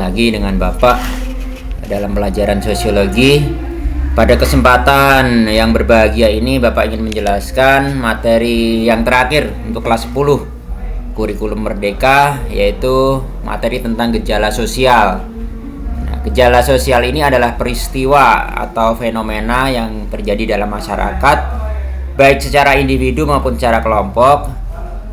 Lagi dengan Bapak dalam pelajaran sosiologi. Pada kesempatan yang berbahagia ini Bapak ingin menjelaskan materi yang terakhir untuk kelas 10 kurikulum Merdeka, yaitu materi tentang gejala sosial. Nah, gejala sosial ini adalah peristiwa atau fenomena yang terjadi dalam masyarakat, baik secara individu maupun secara kelompok,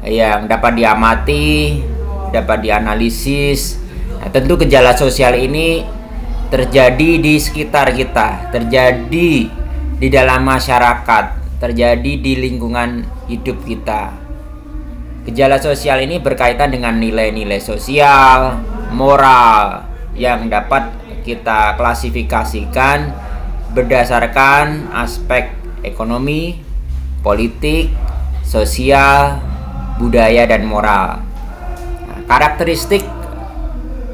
yang dapat diamati, dapat dianalisis. Nah, tentu gejala sosial ini terjadi di sekitar kita, terjadi di dalam masyarakat, terjadi di lingkungan hidup kita. Gejala sosial ini berkaitan dengan nilai-nilai sosial, moral yang dapat kita klasifikasikan berdasarkan aspek ekonomi, politik, sosial, budaya, dan moral. Nah, karakteristik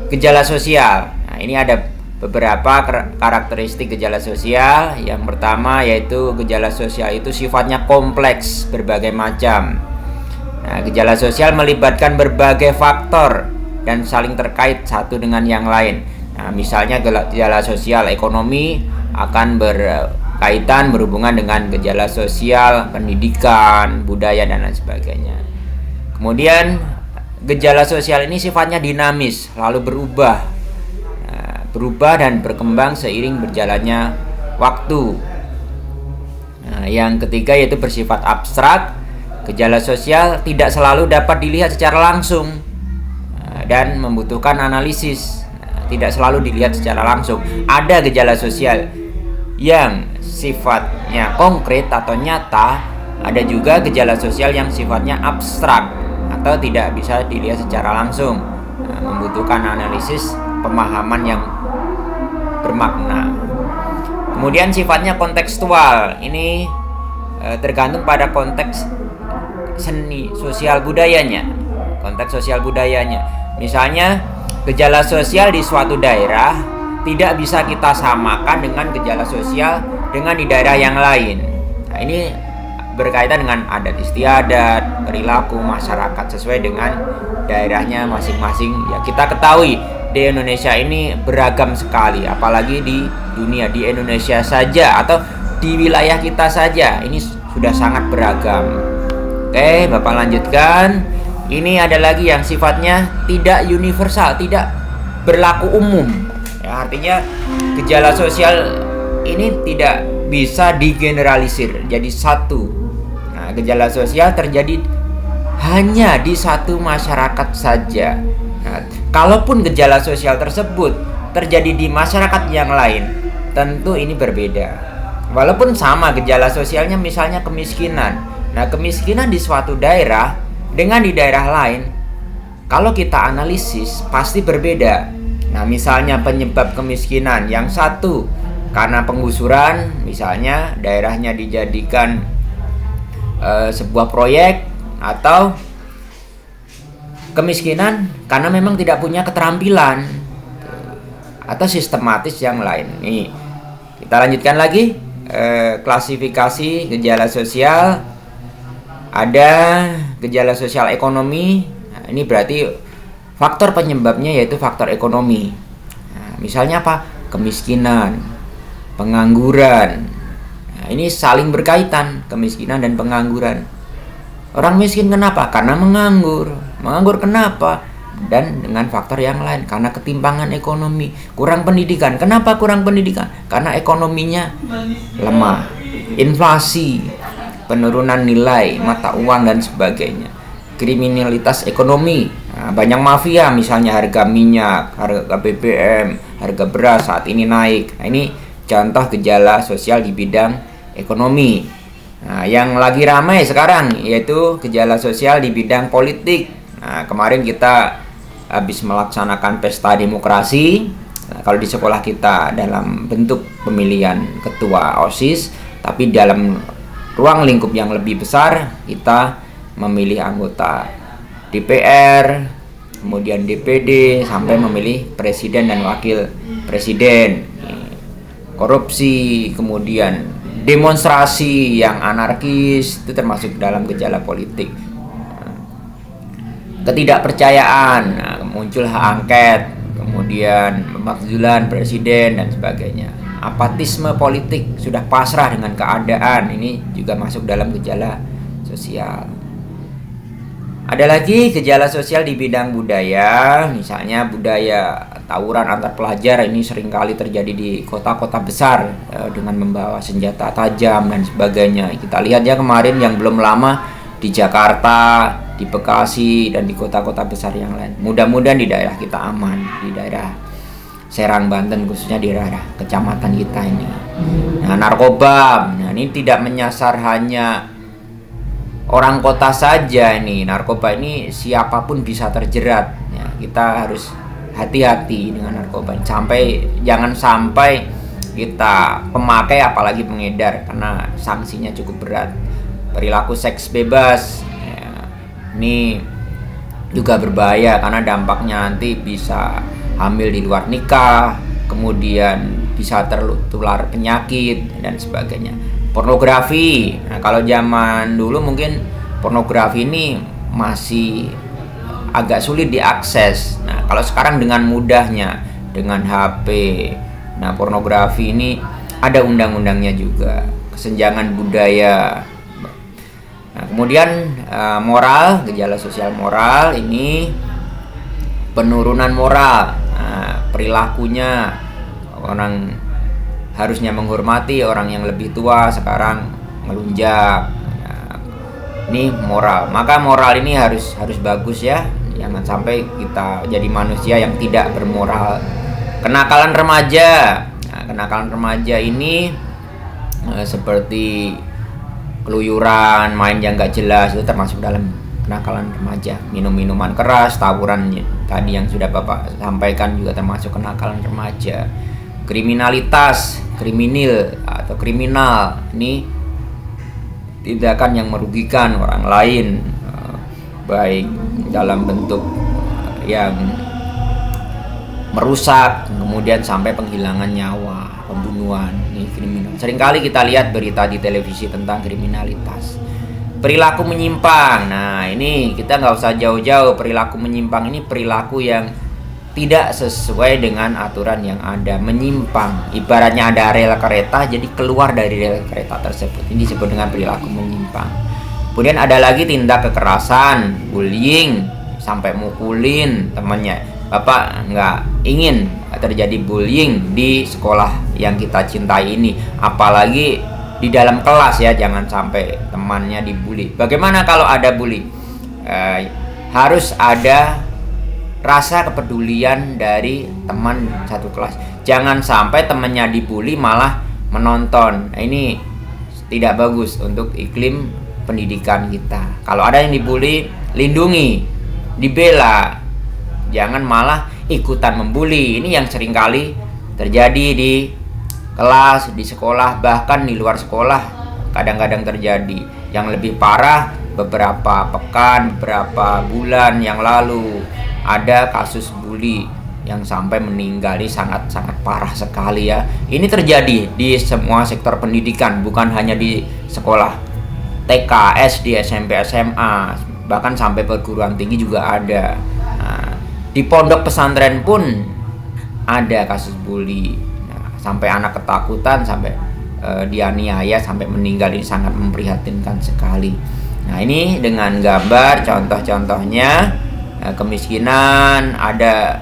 gejala sosial. Nah, ini ada beberapa karakteristik gejala sosial. Yang pertama yaitu gejala sosial itu sifatnya kompleks, berbagai macam. Nah, gejala sosial melibatkan berbagai faktor dan saling terkait satu dengan yang lain. Nah, misalnya gejala sosial ekonomi akan berkaitan berhubungan dengan gejala sosial pendidikan, budaya, dan lain sebagainya. Kemudian gejala sosial ini sifatnya dinamis, lalu berubah dan berkembang seiring berjalannya waktu. Nah, yang ketiga yaitu bersifat abstrak. Gejala sosial tidak selalu dapat dilihat secara langsung dan membutuhkan analisis. Tidak selalu dilihat secara langsung. Ada gejala sosial yang sifatnya konkret atau nyata, ada juga gejala sosial yang sifatnya abstrak atau tidak bisa dilihat secara langsung, membutuhkan analisis, pemahaman yang bermakna. Kemudian sifatnya kontekstual. Ini tergantung pada konteks seni sosial budayanya, konteks sosial budayanya. Misalnya gejala sosial di suatu daerah tidak bisa kita samakan dengan gejala sosial dengan di daerah yang lain. Nah, ini berkaitan dengan adat istiadat, perilaku masyarakat sesuai dengan daerahnya masing-masing. Ya, kita ketahui di Indonesia ini beragam sekali, apalagi di dunia, di Indonesia saja atau di wilayah kita saja ini sudah sangat beragam. Oke, Bapak lanjutkan. Ini ada lagi yang sifatnya tidak universal, tidak berlaku umum. Ya, artinya gejala sosial ini tidak bisa digeneralisir jadi satu. Nah, gejala sosial terjadi hanya di satu masyarakat saja. Nah, kalaupun gejala sosial tersebut terjadi di masyarakat yang lain, tentu ini berbeda. Walaupun sama gejala sosialnya, misalnya kemiskinan. Nah, kemiskinan di suatu daerah dengan di daerah lain, kalau kita analisis pasti berbeda. Nah, misalnya penyebab kemiskinan yang satu karena penggusuran, misalnya daerahnya dijadikan sebuah proyek, atau kemiskinan karena memang tidak punya keterampilan, atau sistematis yang lain. Nih, kita lanjutkan lagi klasifikasi gejala sosial. Ada gejala sosial ekonomi. Nah, ini berarti faktor penyebabnya yaitu faktor ekonomi. Nah, misalnya apa? Kemiskinan, pengangguran. Nah, ini saling berkaitan, kemiskinan dan pengangguran. Orang miskin kenapa? Karena menganggur. Menganggur kenapa? Dan dengan faktor yang lain, karena ketimpangan ekonomi. Kurang pendidikan. Kenapa kurang pendidikan? Karena ekonominya lemah. Inflasi, penurunan nilai mata uang, dan sebagainya. Kriminalitas ekonomi. Nah, banyak mafia, misalnya harga minyak, harga BBM, harga beras saat ini naik. Nah, ini contoh gejala sosial di bidang ekonomi. Nah, yang lagi ramai sekarang yaitu gejala sosial di bidang politik. Nah, kemarin kita habis melaksanakan pesta demokrasi. Nah, kalau di sekolah kita dalam bentuk pemilihan ketua OSIS, tapi dalam ruang lingkup yang lebih besar kita memilih anggota DPR, kemudian DPD, sampai memilih presiden dan wakil presiden. Korupsi, kemudian demonstrasi yang anarkis, itu termasuk dalam gejala politik. Ketidakpercayaan, muncul hak angket, kemudian kemudian pemakzulan presiden dan sebagainya. Apatisme politik, sudah pasrah dengan keadaan, ini juga masuk dalam gejala sosial. Ada lagi gejala sosial di bidang budaya, misalnya budaya tawuran antar pelajar. Ini seringkali terjadi di kota-kota besar dengan membawa senjata tajam dan sebagainya. Kita lihat ya kemarin yang belum lama di Jakarta, di Bekasi, dan di kota-kota besar yang lain. Mudah-mudahan di daerah kita aman, di daerah Serang, Banten, khususnya di daerah kecamatan kita ini. Nah, narkoba, nah ini tidak menyasar hanya orang kota saja. Ini narkoba ini siapapun bisa terjerat. Ya, kita harus hati-hati dengan narkoba. Jangan sampai kita pemakai apalagi pengedar, karena sanksinya cukup berat. Perilaku seks bebas, ya, ini juga berbahaya karena dampaknya nanti bisa hamil di luar nikah, kemudian bisa tertular penyakit dan sebagainya. Pornografi, nah kalau zaman dulu mungkin pornografi ini masih agak sulit diakses. Nah kalau sekarang dengan mudahnya dengan HP, nah pornografi ini ada undang-undangnya juga, kesenjangan budaya. Nah kemudian moral, gejala sosial moral ini penurunan moral. Nah, perilakunya orang harusnya menghormati orang yang lebih tua, sekarang melunjak. Nah, ini moral. Maka moral ini harus bagus ya. Jangan sampai kita jadi manusia yang tidak bermoral. Kenakalan remaja. Nah, kenakalan remaja ini seperti keluyuran, main yang gak jelas, itu termasuk dalam kenakalan remaja. Minum-minuman keras, tawuran tadi yang sudah Bapak sampaikan juga termasuk kenakalan remaja. Kriminalitas, kriminal atau kriminal, ini tindakan yang merugikan orang lain, baik dalam bentuk yang merusak, kemudian sampai penghilangan nyawa, pembunuhan. Ini kriminal. Seringkali kita lihat berita di televisi tentang kriminalitas. Perilaku menyimpang. Nah ini kita nggak usah jauh-jauh. Perilaku menyimpang ini perilaku yang tidak sesuai dengan aturan yang ada. Menyimpang, ibaratnya ada rel kereta, jadi keluar dari rel kereta tersebut. Ini disebut dengan perilaku menyimpang. Kemudian ada lagi tindak kekerasan, bullying, sampai mukulin temannya. Bapak nggak ingin terjadi bullying di sekolah yang kita cintai ini, apalagi di dalam kelas ya, jangan sampai temannya dibully. Bagaimana kalau ada bully? Harus ada rasa kepedulian dari teman satu kelas. Jangan sampai temannya dibully malah menonton. Nah, ini tidak bagus untuk iklim pendidikan kita. Kalau ada yang dibully, lindungi, dibela. Jangan malah ikutan membuli. Ini yang seringkali terjadi di kelas, di sekolah, bahkan di luar sekolah kadang-kadang terjadi. Yang lebih parah, beberapa pekan, beberapa bulan yang lalu ada kasus bully yang sampai meninggal. Ini sangat-sangat parah sekali ya. Ini terjadi di semua sektor pendidikan, bukan hanya di sekolah TK, SD, SMP, SMA, bahkan sampai perguruan tinggi juga ada. Nah, di pondok pesantren pun ada kasus bully. Sampai anak ketakutan, sampai dianiaya, sampai meninggal. Ini sangat memprihatinkan sekali. Nah ini dengan gambar contoh-contohnya. Kemiskinan, ada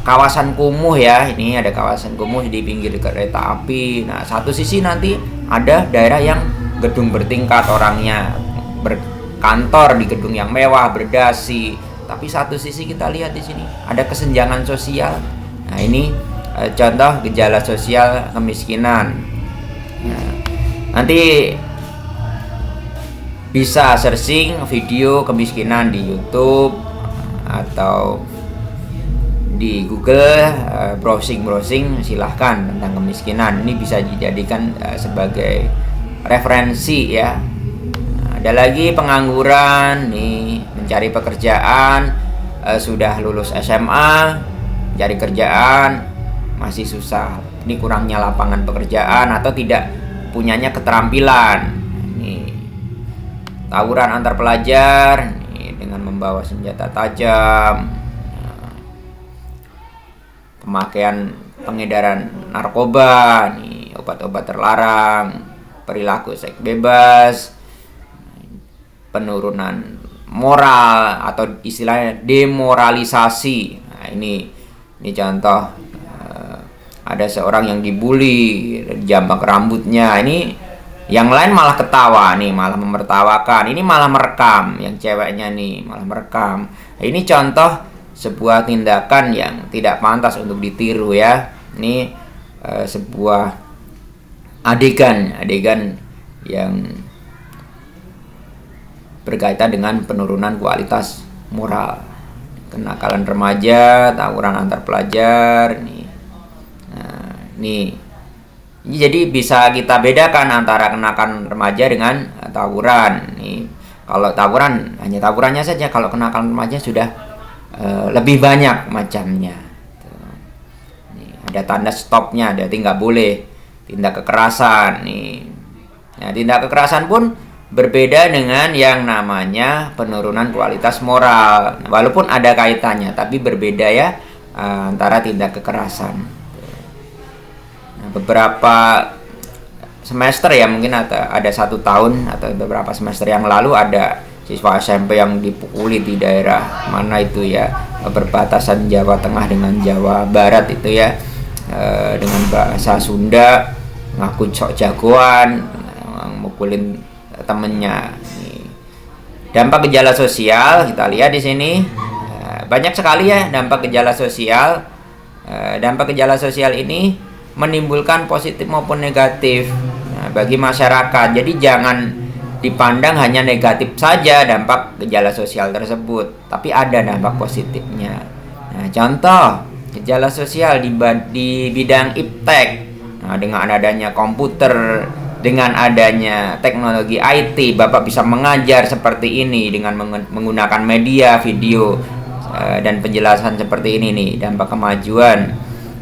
kawasan kumuh ya. Ini ada kawasan kumuh di pinggir kereta api. Nah satu sisi nanti ada daerah yang gedung bertingkat, orangnya berkantor di gedung yang mewah, berdasi. Tapi satu sisi kita lihat di sini ada kesenjangan sosial. Nah ini contoh gejala sosial kemiskinan. Nah, nanti bisa searching video kemiskinan di YouTube atau di Google, browsing silahkan tentang kemiskinan. Ini bisa dijadikan sebagai referensi ya. Nah, ada lagi pengangguran nih, mencari pekerjaan, sudah lulus SMA, cari kerjaan masih susah. Ini kurangnya lapangan pekerjaan atau tidak punyanya keterampilan. Ini tawuran antar pelajar nih, dengan membawa senjata tajam. pemakaian pengedaran narkoba, nih obat-obat terlarang, perilaku seks bebas, penurunan moral atau istilahnya demoralisasi. Nah, ini contoh, ada seorang yang dibully, jambak rambutnya, ini yang lain malah ketawa nih, malah memertawakan, ini malah merekam, yang ceweknya nih malah merekam. Nah, ini contoh sebuah tindakan yang tidak pantas untuk ditiru ya. Ini sebuah adegan yang berkaitan dengan penurunan kualitas moral, kenakalan remaja, tawuran antar pelajar nih. Nah, ini jadi bisa kita bedakan antara kenakalan remaja dengan tawuran. Nih, kalau tawuran hanya tawurannya saja, kalau kenakalan remaja sudah lebih banyak macamnya. Nih, ada tanda stopnya, berarti nggak boleh. Tindak kekerasan nih. Nah, tindak kekerasan pun berbeda dengan yang namanya penurunan kualitas moral. Walaupun ada kaitannya, tapi berbeda ya antara tindak kekerasan. Nah, beberapa semester ya, mungkin ada 1 tahun atau beberapa semester yang lalu ada siswa SMP yang dipukuli di daerah mana itu ya, perbatasan Jawa Tengah dengan Jawa Barat itu ya, dengan bahasa Sunda, ngaku sok jagoan, mukulin temennya. Dampak gejala sosial kita lihat di sini, banyak sekali ya dampak gejala sosial. Dampak gejala sosial ini menimbulkan positif maupun negatif bagi masyarakat. Jadi jangan dipandang hanya negatif saja dampak gejala sosial tersebut, tapi ada dampak positifnya. Nah, contoh gejala sosial di bidang iptek. Nah, dengan adanya komputer, dengan adanya teknologi IT, Bapak bisa mengajar seperti ini dengan menggunakan media, video, dan penjelasan seperti ini nih. Dampak kemajuan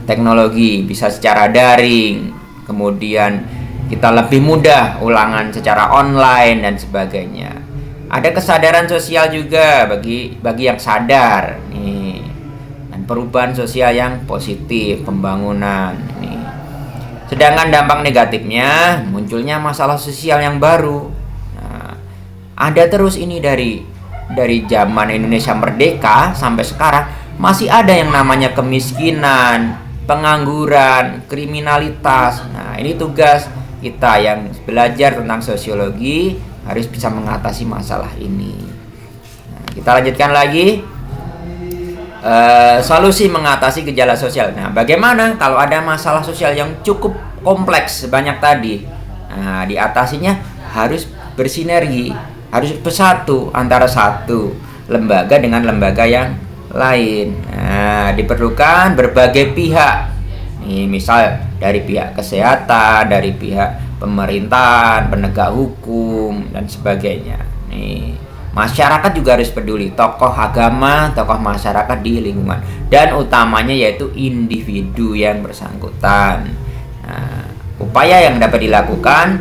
teknologi bisa secara daring, kemudian kita lebih mudah ulangan secara online dan sebagainya. Ada kesadaran sosial juga bagi yang sadar nih, dan perubahan sosial yang positif, pembangunan nih. Sedangkan dampak negatifnya munculnya masalah sosial yang baru. Nah, ada terus ini dari zaman Indonesia merdeka sampai sekarang masih ada yang namanya kemiskinan, pengangguran, kriminalitas. Nah, ini tugas kita yang belajar tentang sosiologi harus bisa mengatasi masalah ini. Nah, kita lanjutkan lagi. Solusi mengatasi gejala sosial. Nah, bagaimana kalau ada masalah sosial yang cukup kompleks sebanyak tadi? Nah, diatasinya harus bersinergi, harus bersatu antara satu lembaga dengan lembaga yang lain. Nah, diperlukan berbagai pihak. Nih, misal dari pihak kesehatan, dari pihak pemerintahan, penegak hukum dan sebagainya. Nih, masyarakat juga harus peduli, tokoh agama, tokoh masyarakat di lingkungan, dan utamanya yaitu individu yang bersangkutan. Nah, upaya yang dapat dilakukan,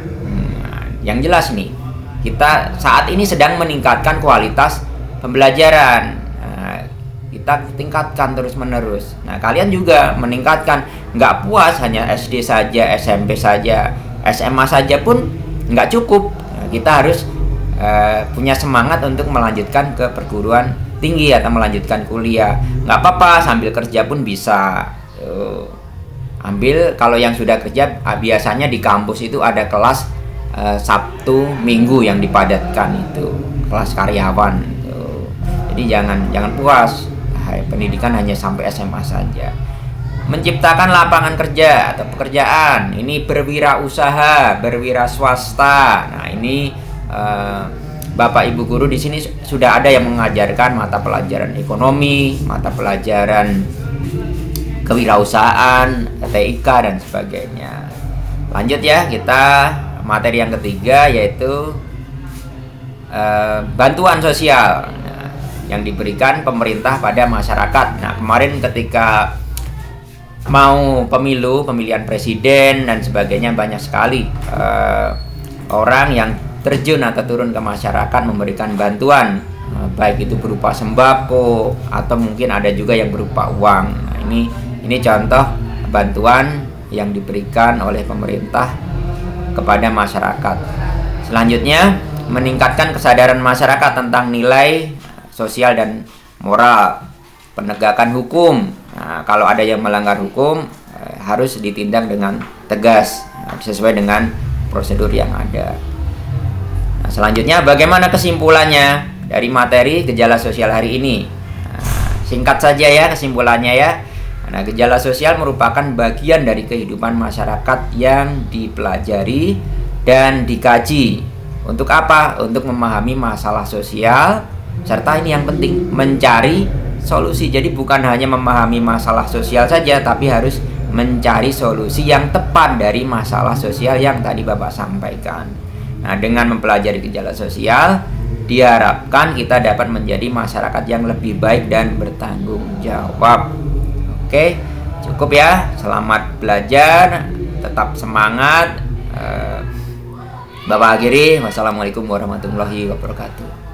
yang jelas nih, kita saat ini sedang meningkatkan kualitas pembelajaran. Nah, kita tingkatkan terus-menerus. Nah, kalian juga meningkatkan, nggak puas hanya SD saja, SMP saja, SMA saja pun nggak cukup. Nah, kita harus punya semangat untuk melanjutkan ke perguruan tinggi atau melanjutkan kuliah. Nggak apa-apa, sambil kerja pun bisa. Ambil, kalau yang sudah kerja, biasanya di kampus itu ada kelas Sabtu Minggu yang dipadatkan, itu kelas karyawan. Jadi jangan puas pendidikan hanya sampai SMA saja. Menciptakan lapangan kerja atau pekerjaan, ini berwirausaha, berwira swasta. Nah, ini Bapak Ibu guru di sini sudah ada yang mengajarkan mata pelajaran ekonomi, mata pelajaran kewirausahaan, TIK dan sebagainya. Lanjut ya, kita materi yang ketiga yaitu bantuan sosial yang diberikan pemerintah pada masyarakat. Nah, kemarin ketika mau pemilihan presiden dan sebagainya, banyak sekali orang yang terjun atau turun ke masyarakat memberikan bantuan, baik itu berupa sembako atau mungkin ada juga yang berupa uang. Nah, ini Ini contoh bantuan yang diberikan oleh pemerintah kepada masyarakat. Selanjutnya, meningkatkan kesadaran masyarakat tentang nilai sosial dan moral, penegakan hukum. Nah, kalau ada yang melanggar hukum, harus ditindak dengan tegas, sesuai dengan prosedur yang ada. Nah, selanjutnya, bagaimana kesimpulannya dari materi gejala sosial hari ini? Nah, singkat saja ya kesimpulannya ya. Nah, gejala sosial merupakan bagian dari kehidupan masyarakat yang dipelajari dan dikaji. Untuk apa? Untuk memahami masalah sosial, serta ini yang penting, mencari solusi. Jadi bukan hanya memahami masalah sosial saja, tapi harus mencari solusi yang tepat dari masalah sosial yang tadi Bapak sampaikan. Nah, dengan mempelajari gejala sosial, diharapkan kita dapat menjadi masyarakat yang lebih baik dan bertanggung jawab. Oke, cukup ya. Selamat belajar, tetap semangat. Bapak akhiri, wassalamualaikum warahmatullahi wabarakatuh.